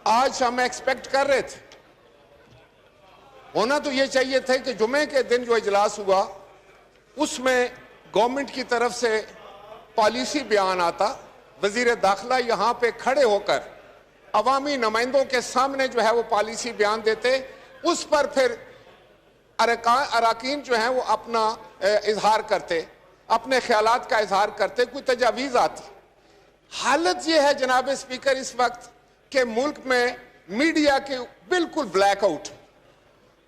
आज हम एक्सपेक्ट कर रहे थे, होना तो ये चाहिए थे कि जुमे के दिन जो इजलास हुआ उसमें गवर्नमेंट की तरफ से पॉलिसी बयान आता, वजीर दाखिला यहां पे खड़े होकर अवामी नुमाइंदों के सामने जो है वो पॉलिसी बयान देते, उस पर फिर अरकान जो है वो अपना इजहार करते, अपने ख्यालात का इजहार करते, कोई तजावीज़ आती। हालत ये है जनाब स्पीकर इस वक्त के मुल्क में मीडिया के बिल्कुल ब्लैकआउट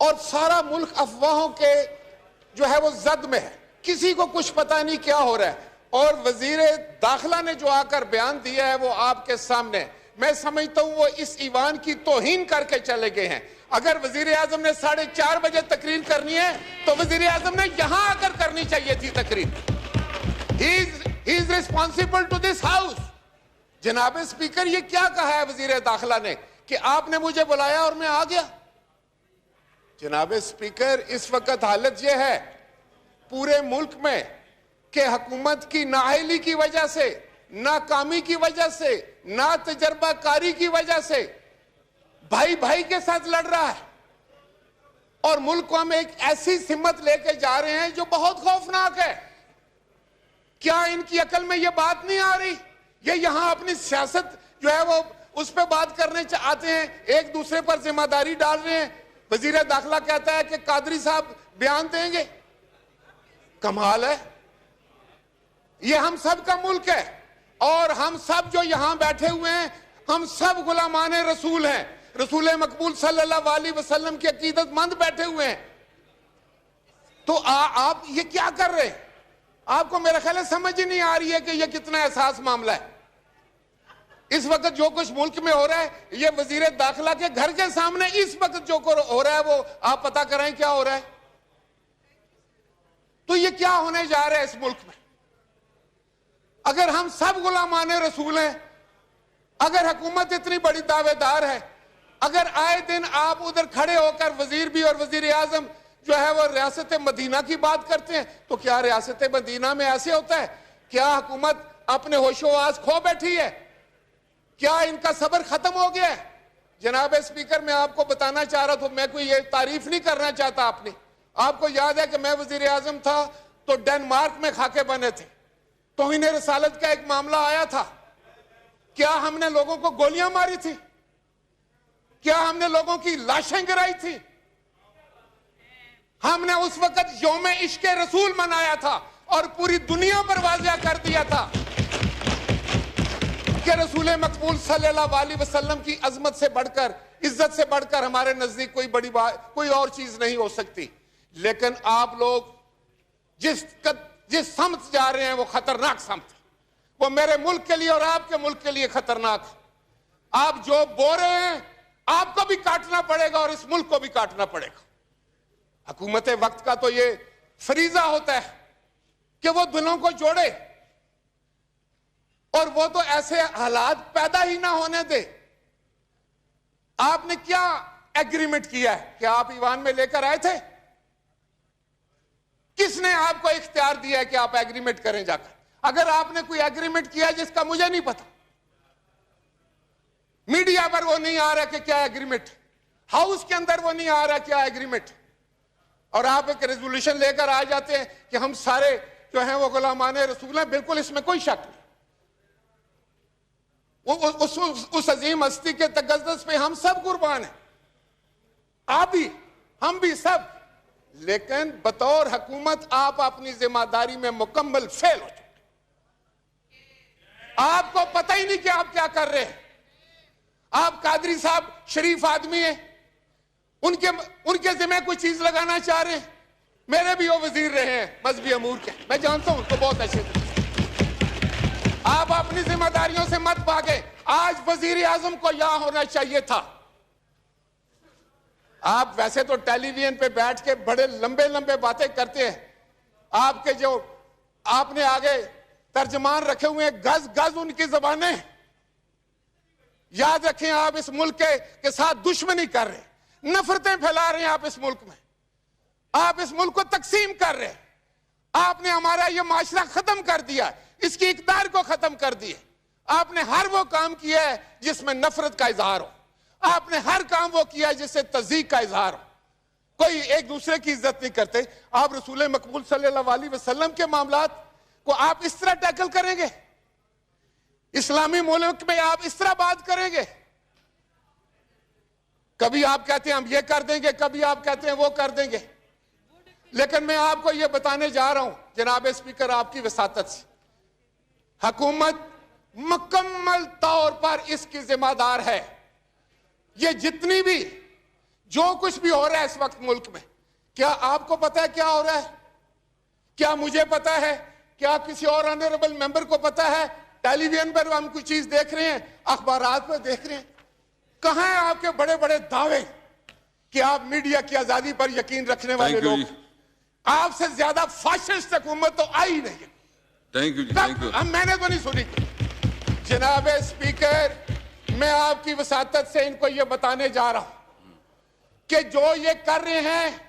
और सारा मुल्क अफवाहों के जो है वो जद में है, किसी को कुछ पता नहीं क्या हो रहा है। और वजीर दाखिला ने जो आकर बयान दिया है वो आपके सामने, मैं समझता हूं वो इस ईवान की तौहीन करके चले गए हैं। अगर वजीर आजम ने 4:30 बजे तकरीर करनी है तो वजीर आजम ने यहां आकर करनी चाहिए थी तकरीर। He is responsible to this house. जनाब स्पीकर, ये क्या कहा है वजीर दाखिला ने कि आपने मुझे बुलाया और मैं आ गया? जनाब स्पीकर, इस वक्त हालत यह है पूरे मुल्क में कि हुकूमत की नाअहली की वजह से, नाकामी की वजह से, ना तजर्बाकारी की वजह से भाई भाई के साथ लड़ रहा है और मुल्क को हम एक ऐसी सिमत लेके जा रहे हैं जो बहुत खौफनाक है। क्या इनकी अकल में यह बात नहीं आ रही? ये यहां अपनी सियासत जो है वो उस पर बात करने चाहते हैं, एक दूसरे पर जिम्मेदारी डाल रहे हैं। वजीर दाखिला कहता है कि कादरी साहब बयान देंगे। कमाल है। ये हम सब का मुल्क है और हम सब जो यहां बैठे हुए हैं हम सब गुलामान रसूल हैं, रसूल मकबूल सल्लल्लाहु अलैहि वसल्लम की अकीदतमंद बैठे हुए हैं। तो आप ये क्या कर रहे हैं? आपको मेरा ख्याल है समझ ही नहीं आ रही है कि ये कितना एहसास मामला है। इस वक्त जो कुछ मुल्क में हो रहा है, ये वजीर दाखिला के घर के सामने इस वक्त जो हो रहा है वो आप पता कराएं क्या हो रहा है। तो ये क्या होने जा रहा है इस मुल्क में? अगर हम सब गुलामान रसूल हैं, अगर हुकूमत इतनी बड़ी दावेदार है, अगर आए दिन आप उधर खड़े होकर वजीर भी और वजीर आजम जो है वो रियासत मदीना की बात करते हैं, तो क्या रियासत मदीना में ऐसे होता है? क्या हुकूमत अपने होशोआस खो बैठी है? क्या इनका सब्र खत्म हो गया है? जनाब स्पीकर, मैं आपको बताना चाह रहा था, मैं कोई ये तारीफ नहीं करना चाहता अपनी। आपको याद है कि मैं वजीर आजम था तो डेनमार्क में खाके बने थे, तौहीन रसालत का एक मामला आया था। क्या हमने लोगों को गोलियां मारी थी? क्या हमने लोगों की लाशें गिराई थी? हमने उस वक्त यौम इश्क रसूल मनाया था और पूरी दुनिया पर वाज़िया कर दिया था कि रसूल मकबूल सल्लल्लाहु अलैहि वसल्लम की अजमत से बढ़कर, इज्जत से बढ़कर हमारे नजदीक कोई बड़ी बात, कोई और चीज नहीं हो सकती। लेकिन आप लोग जिस समत जा रहे हैं वो खतरनाक समत, वो मेरे मुल्क के लिए और आपके मुल्क के लिए खतरनाक। आप जो बो रहे हैं आपको भी काटना पड़ेगा और इस मुल्क को भी काटना पड़ेगा। हुकूमत वक्त का तो ये फरीजा होता है कि वो दिलों को जोड़े और वो तो ऐसे हालात पैदा ही ना होने दे। आपने क्या एग्रीमेंट किया है? क्या आप ईवान में लेकर आए थे? किसने आपको इख्तियार दिया है कि आप एग्रीमेंट करें जाकर? अगर आपने कोई एग्रीमेंट किया है जिसका मुझे नहीं पता, मीडिया पर वो नहीं आ रहा कि क्या एग्रीमेंट, हाउस के अंदर वो नहीं आ रहा क्या एग्रीमेंट, और आप एक रेजोल्यूशन लेकर आ जाते हैं कि हम सारे जो हैं वो गुलामान रसूल हैं। बिल्कुल इसमें कोई शक नहीं। उस अजीम हस्ती के तकद्दुस पे हम सब कुर्बान हैं, आप भी, हम भी सब। लेकिन बतौर हुकूमत आप अपनी जिम्मेदारी में मुकम्मल फेल हो चुके। आपको पता ही नहीं कि आप क्या कर रहे हैं। आप कादरी साहब शरीफ आदमी हैं, उनके जिम्मे कोई चीज लगाना चाह रहे हैं। मेरे भी वो वजीर रहे हैं मजहबी अमूर के, मैं जानता हूं उनको बहुत अच्छे से। आप अपनी जिम्मेदारियों से मत भागे। आज वजीर आजम को यहां होना चाहिए था। आप वैसे तो टेलीविजन पे बैठ के बड़े लंबे लंबे बातें करते हैं, आपके जो आपने आगे तर्जमान रखे हुए हैं, गज गज उनकी जबानें। याद रखें, आप इस मुल्क के साथ दुश्मनी कर रहे हैं, नफरतें फैला रहे हैं। आप इस मुल्क में, आप इस मुल्क को तकसीम कर रहे हैं। आपने हमारा ये माशरा खत्म कर दिया, इसकी इक़्तिदार को खत्म कर दिए। आपने हर वो काम किया है जिसमें नफरत का इजहार हो। आपने हर काम वो किया है जिससे तज़ीक का इजहार हो। कोई एक दूसरे की इज्जत नहीं करते। आप रसूल मकबूल सल्लल्लाहु अलैहि वसल्लम के मामलात को आप इस तरह टैकल करेंगे? इस्लामी मुल्क में आप इस तरह बात करेंगे? कभी आप कहते हैं हम ये कर देंगे, कभी आप कहते हैं वो कर देंगे। लेकिन मैं आपको ये बताने जा रहा हूं जनाब स्पीकर, आपकी वसातत से हुकूमत मुकम्मल तौर पर इसकी जिम्मेदार है। ये जितनी भी जो कुछ भी हो रहा है इस वक्त मुल्क में, क्या आपको पता है क्या हो रहा है? क्या मुझे पता है? क्या किसी और ऑनरेबल मेंबर को पता है? टेलीविजन पर हम कुछ चीज देख रहे हैं, अखबारात पर देख रहे हैं। कहां है आपके बड़े बड़े दावे कि आप मीडिया की आजादी पर यकीन रखने वाले लोग? आपसे ज्यादा फाशिस्ट हुकूमत तो आई नहीं। Thank you, thank you. मैंने तो नहीं सुनी। जनाब स्पीकर, मैं आपकी वसातत से इनको ये बताने जा रहा हूं कि जो ये कर रहे हैं,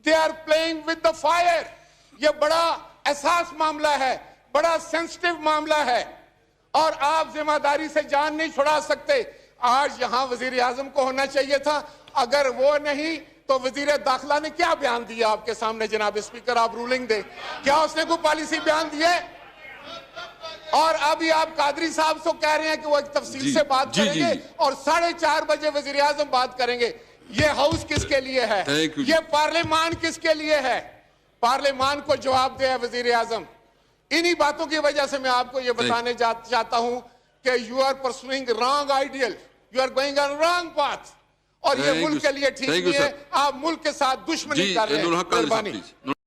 they are playing with the fire. ये बड़ा एहसास मामला है, बड़ा सेंसिटिव मामला है और आप जिम्मेदारी से जान नहीं छुड़ा सकते। आज यहां वजीर आजम को होना चाहिए था, अगर वो नहीं तो वजीर दाखिला ने क्या बयान दिया आपके सामने? जनाब स्पीकर, आप रूलिंग दे, क्या उसने कोई पॉलिसी बयान दी है? और अभी आप कादरी साहब से कह रहे हैं कि वो एक तफसील से बात करेंगे और 4:30 बजे वजीर आजम बात करेंगे। ये हाउस किसके लिए है? ये पार्लियामान किसके लिए है? पार्लियामान को जवाब दे वजीर आजम। इन्हीं बातों की वजह से मैं आपको ये बताने चाहता हूं कि you are pursuing wrong ideal, you are going on wrong path और ये मुल्क के लिए ठीक नहीं है। आप मुल्क के साथ दुश्मनी कर रहे हैं।